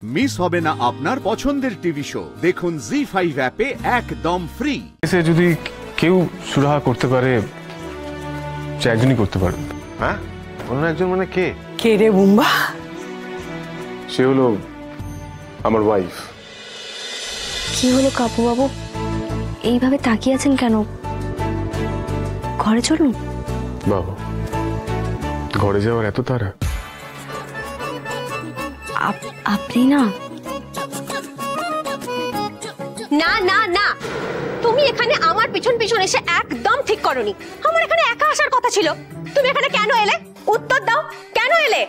Miss হবে না আপনার পছন্দের টিভি শো। দেখুন জি5 অ্যাপে একদম ফ্রি। এসে যদি কেউ সুরাহা করতে পারে, সে একজনই করতে পারে। হ্যাঁ, অন্য একজন মানে কে? কে রে বুম্বা? সে হলো আমার ওয়াইফ। কি হলো কাপু বাবু, এইভাবে তাকিয়ে আছেন কেন? ঘরে চলুন। বাবা, ঘরে যাওয়ার এত তাড়া? আপনি না না না না, তুমি এখানে আমার পিছন পিছন এসে একদম ঠিক করনি। আমার এখানে একা আসার কথা ছিল। তুমি এখানে কেন এলে? উত্তর দাও, কেন এলে?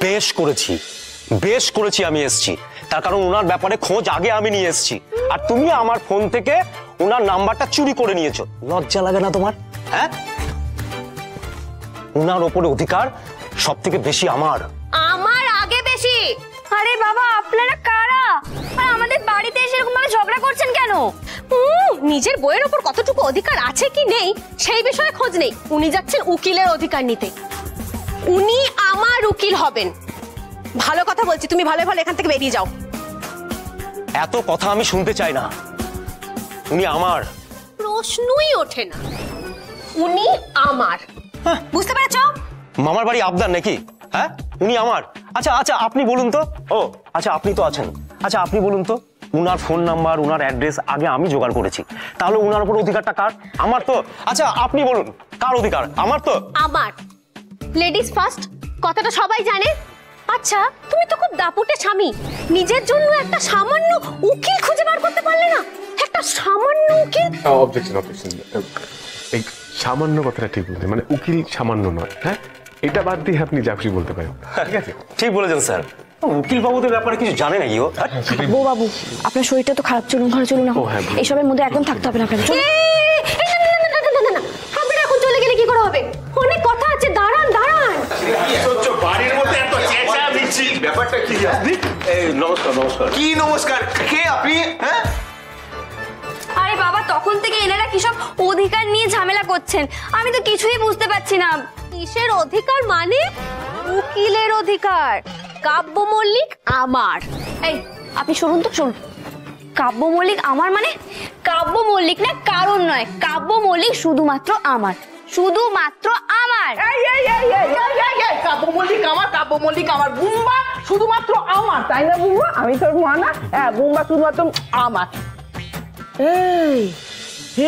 বেশ করেছি আমি এসেছি, তার কারণ ওনার ব্যাপারে খোঁজ আগে আমি নিয়ে এসেছি, আর তুমি আমার ফোন থেকে ওনার নাম্বারটা চুরি করে নিয়েছো। লজ্জা লাগে না তোমার? হ্যাঁ, ওনার ওপরে অধিকার সব থেকে বেশি আমার। আমার আগে বেশি। আরে বাবা, আপনারা কারা? আর আমাদের বাড়িতে এসে এরকম ভাবে ঝগড়া করছেন কেন? নিজের বইয়ের ওপর কতটুকু অধিকার আছে কি নেই সেই বিষয়ে খোঁজ নেই। উনি যাচ্ছেন উকিলের অধিকার নিতে। উনি আমার উকিল হবেন। ভালো কথা বলছি, তুমি ভালো ভালো এখান থেকে বেরিয়ে যাও। এত কথা আমি শুনতে চাই না। উনি আমার। প্রশ্নই ওঠে না। উনি আমার। বুঝতে পেরেছ? মামার বাড়ি আবদার নাকি? হ্যাঁ, উনি আমার। আচ্ছা আচ্ছা, আপনি বলুন তো। ও আচ্ছা, আপনি তো আছেন। আচ্ছা, আপনি বলুন তো, উনার ফোন নাম্বার, উনার অ্যাড্রেস আগে আমি জোগাড় করেছি, তাহলে উনার উপর অধিকারটা কার? আমার তো। আচ্ছা, আপনি বলুন, কার অধিকার? আমার তো। আমার। লেডিস ফার্স্ট কথাটা সবাই জানে। আচ্ছা, তুমি তো খুব দাপুটে স্বামী, নিজের জন্য একটা সামান্য উকিল খুঁজে বার করতে পারলে না? একটা সামান্য উকিল। অবজেকশন। এই সামান্য কথাটা ঠিক বলতে, মানে উকিল সামান্য নয়। হ্যাঁ, এটা বাদ দিয়ে আপনি যা খুশি বলতে পারেন। ঠিক আছে, ঠিক বলেছেন স্যার। উকিল বাবুদের ব্যাপারে কিছু জানে নাকি ও? বউ বাবু, আপনার শরীরটা তো খারাপ, চলুন ঘরে চলুন। এইসবের মধ্যে একদম থাকতে হবে না আপনাদের। আপনারা এখন চলে গেলে কি করে হবে? অনেক কথা আছে, দাঁড়ান দাঁড়ান। বাড়ির মধ্যে এত চেঁচা মিছিল, ব্যাপারটা কি? আপনি নমস্কার। নমস্কার। কি নমস্কার? কে আপনি? হ্যাঁ, আরে বাবা, তখন থেকে এনারা কি সব অধিকার নিয়ে ঝামেলা করছেন, আমি তো কিছুই বুঝতে পারছি না। কিসের অধিকার মানে? উকিলের অধিকার। কাব্য মল্লিক আমার। এই, আপনি শুনুন তো, শুনুন। কাব্য মল্লিক আমার মানে? কাব্য মল্লিক না কারণ নয়, কাব্য মল্লিক শুধুমাত্র আমার, শুধুমাত্র আমার। কাব্য মল্লিক আমার, কাব্য মল্লিক আমার। বুম্বা শুধুমাত্র আমার, তাই না বুম্বা? আমি তোর মা না? হ্যাঁ, বুম্বা শুধুমাত্র আমার। এই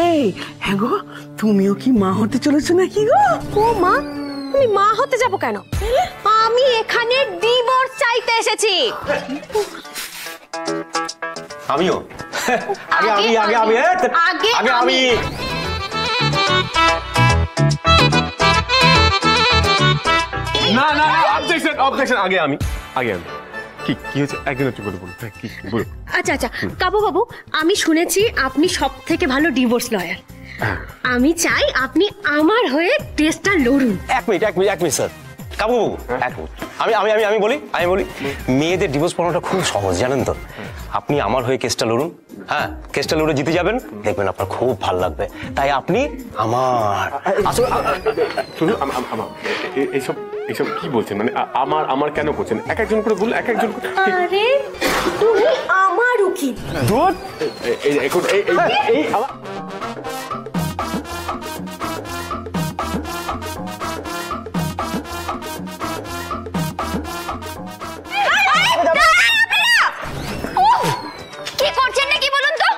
এই, হ্যাঁ গো, তুমিও কি মা হতে চলেছো নাকি গো? ও মা, তুমি মা হতে যাবো কেন? আমি এখানে ডিভোর্স চাইতে এসেছি। আমিও। আগে আমি। না না, অবজেকশন। আগে আমি। কি হয়েছে? একজন একটু করে বলুন। কি বলুন? আচ্ছা আচ্ছা, কাব্য বাবু, আমি শুনেছি আপনি সব থেকে ভালো ডিভোর্স লয়ার। আমি চাই আপনি আমার হয়ে কেসটা লড়ুন। এক মিনিট স্যার। কাবু বাবু, এক মিনিট। আমি বলি মেয়েদের ডিভোর্স পাওয়াটা খুব সহজ, জানেন তো? আপনি আমার হয়ে কেসটা লড়ুন। হ্যাঁ, কেসটা লড়ে জিতে যাবেন, দেখবেন আপনার খুব ভালো লাগবে। তাই আপনি আমার। আসলে এইসব কি বলছেন? মানে আমার কেন করছেন? এক একজন করে বলুন, এক একজন। আরে তুমি আমার উকিল। দূর এখন এই আমার। কি করছেন নাকি বলুন তো?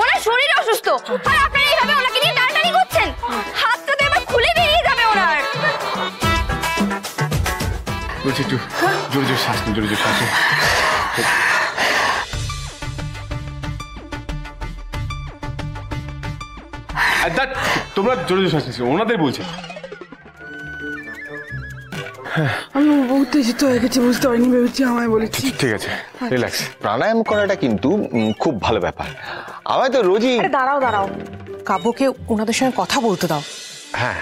ওনার শরীর অসুস্থ, আর আপনারা এইভাবে ওনাকে নিয়ে টানাটানি করছেন। হাতটা তো এবার খুলে বেরিয়ে যাবে ওনার। বলছি একটু জোরে শ্বাস নিন, জোরে শ্বাস নিন। তোমরা জোরে শ্বাস নিচ্ছি, ওনাদের বলছি। আমি উত্তেজিত হয়ে গেছি, বুঝতে পারিনি, ভেবেছি আমায় বলেছি। ঠিক আছে, রিল্যাক্স। প্রাণায়াম করাটা কিন্তু খুব ভালো ব্যাপার। আমার তো রোজই। দাঁড়াও, কাব্যকে ওনাদের সঙ্গে কথা বলতে দাও। হ্যাঁ,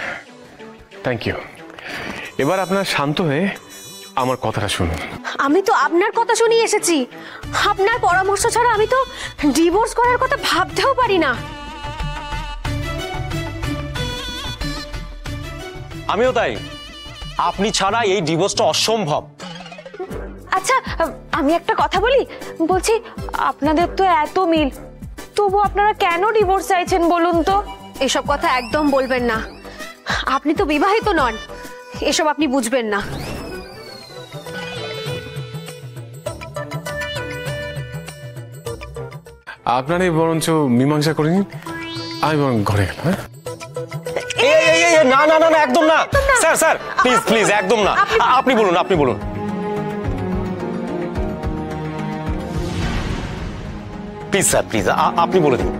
থ্যাংক ইউ। এবার আপনার শান্ত হয়ে আমার কথাটা শুনুন। আমি তো আপনার কথা শুনিয়ে এসেছি। আপনার পরামর্শ ছাড়া আমি তো ডিভোর্স করার কথা ভাবতেও পারি না। আমিও তাই। আপনি ছাড়া এই ডিভোর্সটা অসম্ভব। আচ্ছা আমি একটা কথা বলি, বলছি আপনাদের তো এত মিল, তবু আপনারা কেন ডিভোর্স চাইছেন বলুন তো? এসব কথা একদম বলবেন না, আপনি তো বিবাহিত নন, এসব আপনি বুঝবেন না। আপনারাই বরঞ্চ মীমাংসা করে নিন, আমি বরং ঘরে গেলাম। হ্যাঁ না না না না, একদম না স্যার, স্যার প্লিজ প্লিজ, একদম না। আপনি বলুন, আপনি বলুন। প্লিজ স্যার, প্লিজ আপনি বলে দিন।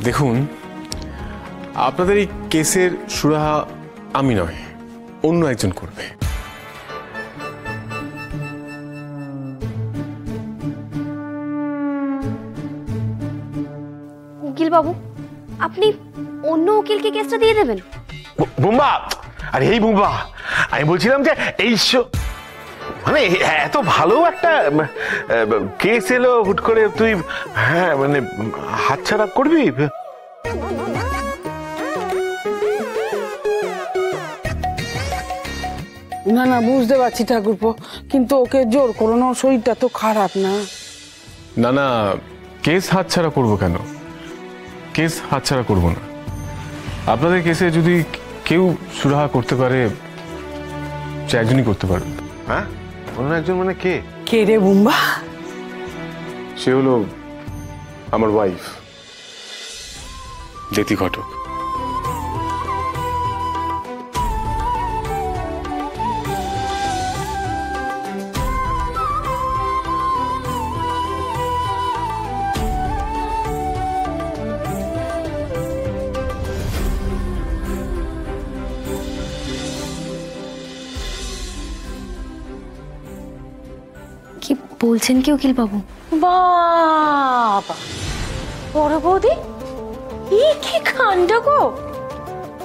দেখুন, আপনাদের এই কেসের সুরাহা আমি নয়, অন্য একজন করবে। উকিল বাবু, আপনি অন্য উকিলকে কেসটা দিয়ে দেবেন? বুম্বা, আরে এই বুম্বা, আমি বলছিলাম যে এই মানে এত ভালো একটা কেস এলো হুট করে, তুই হ্যাঁ মানে হাতছাড়া করবি? না না, বুঝতে পারছি ঠাকুরপো, কিন্তু ওকে জোর করো না, ওর শরীরটা তো খারাপ। না না না, কেস হাতছাড়া করবো কেন? কেস হাতছাড়া করবো না। আপনাদের কেসে যদি কেউ সুরাহা করতে পারে, সে একজনই করতে পারবে। হ্যাঁ, অন্য একজন মানে কে? কে রে বুম্বা? সে হলো আমার ওয়াইফ জ্যোতি ঘটক। কি বলছেন কি উকিল বাবু? বাবা, বড় বৌদি, কি কাণ্ড গো!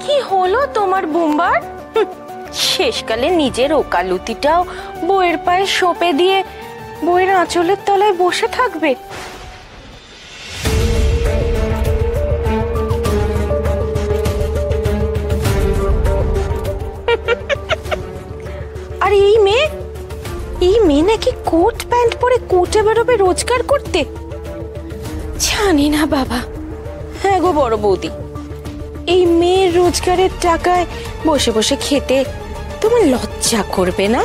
কি হলো তোমার বুম্বার? শেষকালে নিজের ওকালতিটাও বইয়ের পায়ে সঁপে দিয়ে বইয়ের আঁচলের তলায় বসে থাকবে। আর এই মেয়ে নাকি কোট প্যান্ট পরে কোটে বেরোবে রোজগার করতে? জানি না বাবা। হ্যাঁ গো বড় বৌদি, এই মেয়ের রোজগারের টাকায় বসে বসে খেতে তোমার লজ্জা করবে না?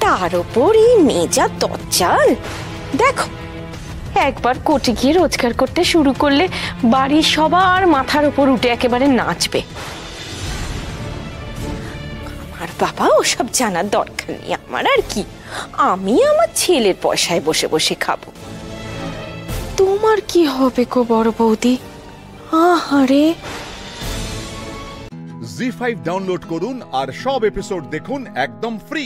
তার উপর এই মেয়ে যা দজ্জাল, দেখো একবার কোর্টে গিয়ে রোজগার করতে শুরু করলে বাড়ির সবার মাথার উপর উঠে একেবারে নাচবে। আমার বাবা ওসব জানার দরকার নেই আমার, আর কি, আমি আমার ছেলের পয়সায় বসে বসে খাবো। তোমার কি হবে গো বড় বৌদি? আহারে। জি5 ডাউনলোড করুন আর সব এপিসোড দেখুন একদম ফ্রি।